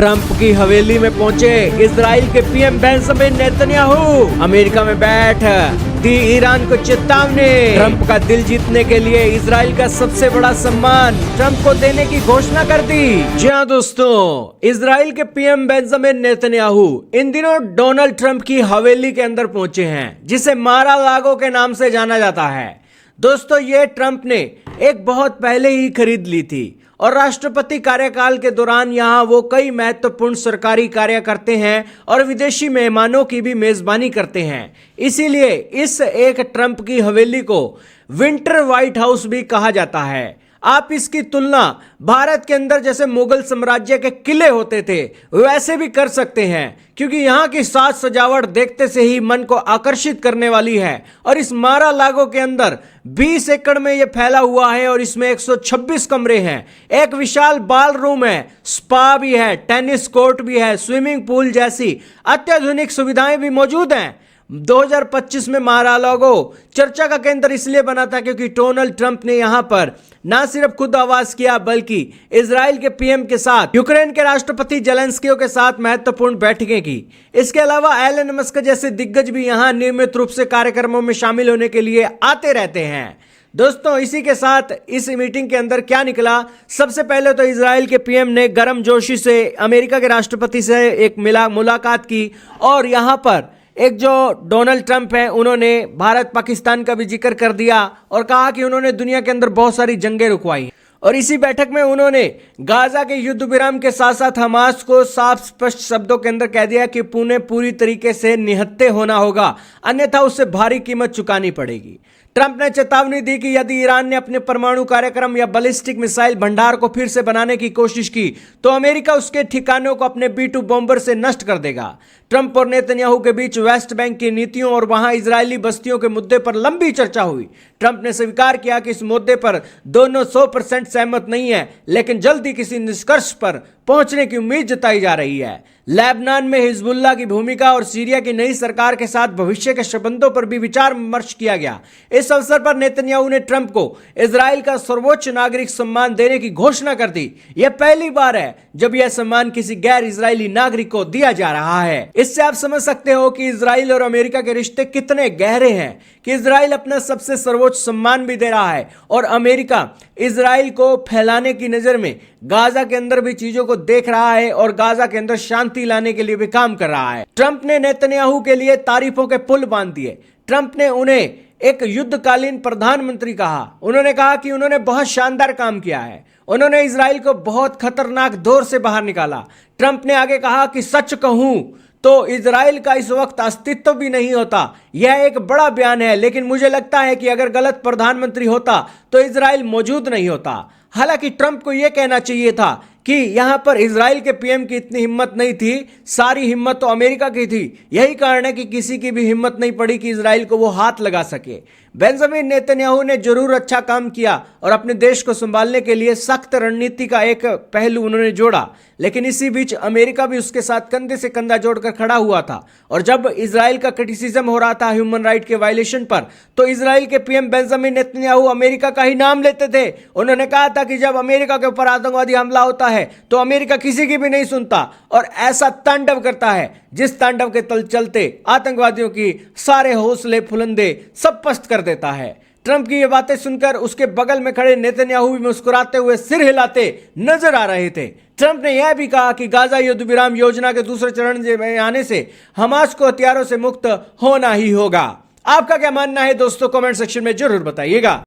Trump की हवेली में पहुंचे इजराइल के पीएम बेंजामिन नेतन्याहू। अमेरिका में बैठ दी ईरान को चेतावनी। ट्रंप का दिल जीतने के लिए इजराइल का सबसे बड़ा सम्मान ट्रंप को देने की घोषणा कर दी। जी हाँ दोस्तों, इजराइल के पीएम बेंजामिन नेतन्याहू इन दिनों डोनाल्ड ट्रंप की हवेली के अंदर पहुंचे हैं, जिसे मारा लागो के नाम से जाना जाता है। दोस्तों, ये ट्रंप ने एक बहुत पहले ही खरीद ली थी और राष्ट्रपति कार्यकाल के दौरान यहां वो कई महत्वपूर्ण सरकारी कार्य करते हैं और विदेशी मेहमानों की भी मेजबानी करते हैं। इसीलिए इस एक ट्रंप की हवेली को विंटर व्हाइट हाउस भी कहा जाता है। आप इसकी तुलना भारत के अंदर जैसे मुगल साम्राज्य के किले होते थे वैसे भी कर सकते हैं, क्योंकि यहाँ की साज सजावट देखते से ही मन को आकर्षित करने वाली है। और इस मारा लागो के अंदर 20 एकड़ में यह फैला हुआ है और इसमें 126 कमरे हैं, एक विशाल बाल रूम है, स्पा भी है, टेनिस कोर्ट भी है, स्विमिंग पूल जैसी अत्याधुनिक सुविधाएं भी मौजूद हैं। 2025 में मारा-आ-लागो चर्चा का केंद्र इसलिए बना था क्योंकि डोनाल्ड ट्रंप ने यहां पर ना सिर्फ खुद आवाज किया बल्कि इजराइल के पीएम के साथ यूक्रेन के राष्ट्रपति जेलेंस्की के साथ महत्वपूर्ण बैठकें की। इसके अलावा एलन मस्क जैसे दिग्गज भी यहां नियमित रूप से कार्यक्रमों में शामिल होने के लिए आते रहते हैं। दोस्तों, इसी के साथ इस मीटिंग के अंदर क्या निकला? सबसे पहले तो इजराइल के पीएम ने गर्मजोशी से अमेरिका के राष्ट्रपति से एक मुलाकात की और यहां पर एक जो डोनाल्ड ट्रंप हैं उन्होंने भारत पाकिस्तान का भी जिक्र कर दिया और कहा कि उन्होंने दुनिया के अंदर बहुत सारी जंगें रुकवाई। और इसी बैठक में उन्होंने गाजा के युद्ध विराम के साथ साथ हमास को साफ स्पष्ट शब्दों के अंदर कह दिया कि पुणे पूरी तरीके से निहत्थे होना होगा, अन्यथा उससे भारी कीमत चुकानी पड़ेगी। ट्रंप ने चेतावनी दी कि यदि ईरान ने अपने परमाणु कार्यक्रम या बैलिस्टिक मिसाइल भंडार को फिर से बनाने की कोशिश की तो अमेरिका उसके ठिकानों को अपने B-2 बॉम्बर से नष्ट कर देगा। ट्रंप और नेतन्याहू के बीच वेस्ट बैंक की नीतियों और वहां इजरायली बस्तियों के मुद्दे पर लंबी चर्चा हुई। ट्रंप ने स्वीकार किया कि इस मुद्दे पर दोनों 100% सहमत नहीं है, लेकिन जल्दी किसी निष्कर्ष पर पहुंचने की उम्मीद जताई जा रही है। लेबनान में हिजबुल्लाह की भूमिका और सीरिया की नई सरकार के साथ भविष्य के संबंधों पर भी विचार विमर्श किया गया। इस अवसर पर नेतन्याहू ने ट्रंप को इजराइल का सर्वोच्च नागरिक सम्मान देने की घोषणा कर दी। यह पहली बार है जब यह सम्मान किसी गैर इजरायली नागरिक को दिया जा रहा है। इससे आप समझ सकते हो कि इजराइल और अमेरिका के रिश्ते कितने गहरे हैं कि इजराइल अपना सबसे सर्वोच्च सम्मान भी दे रहा है और अमेरिका इजराइल को फैलाने की नजर में गाजा के अंदर भी चीजों को देख रहा है और गाजा के अंदर शांति लाने के लिए भी काम कर रहा है। ट्रंप ने नेतन्याहू के लिए तारीफों के पुल बांध दिए। ट्रंप ने उन्हें एक युद्धकालीन प्रधानमंत्री कहा। उन्होंने कहा कि उन्होंने बहुत शानदार काम किया है, उन्होंने इजराइल को बहुत खतरनाक दौर से बाहर निकाला। ट्रंप ने आगे कहा कि सच कहूं तो इजराइल का इस वक्त अस्तित्व भी नहीं होता। यह एक बड़ा बयान है, लेकिन मुझे लगता है कि अगर गलत प्रधानमंत्री होता तो इजराइल मौजूद नहीं होता। हालांकि ट्रंप को यह कहना चाहिए था कि यहां पर इजराइल के पीएम की इतनी हिम्मत नहीं थी, सारी हिम्मत तो अमेरिका की थी। यही कारण है कि किसी की भी हिम्मत नहीं पड़ी कि इजराइल को वो हाथ लगा सके। बेंजामिन नेतन्याहू ने जरूर अच्छा काम किया और अपने देश को संभालने के लिए सख्त रणनीति का एक पहलू उन्होंने जोड़ा, लेकिन इसी बीच अमेरिका भी उसके साथ कंधे से कंधा जोड़कर खड़ा हुआ था। और जब इजराइल का क्रिटिसिज्म हो रहा था ह्यूमन राइट के वायलेशन पर, तो इजराइल के पीएम बेंजामिन नेतन्याहू अमेरिका का ही नाम लेते थे। उन्होंने कहा था कि जब अमेरिका के ऊपर आतंकवादी हमला होता है तो अमेरिका किसी की भी नहीं सुनता और ऐसा तांडव करता है जिस तांडव के चलते आतंकवादियों की सारे हौसले फुलंदे सब पस्त कर देता है। ट्रंप की ये बातें सुनकर उसके बगल में खड़े नेतन्याहू भी मुस्कुराते हुए सिर हिलाते नजर आ रहे थे। ट्रंप ने यह भी कहा कि गाजा युद्ध विराम योजना के दूसरे चरण में आने से हमास को हथियारों से मुक्त होना ही होगा। आपका क्या मानना है दोस्तों? कमेंट सेक्शन में जरूर बताइएगा।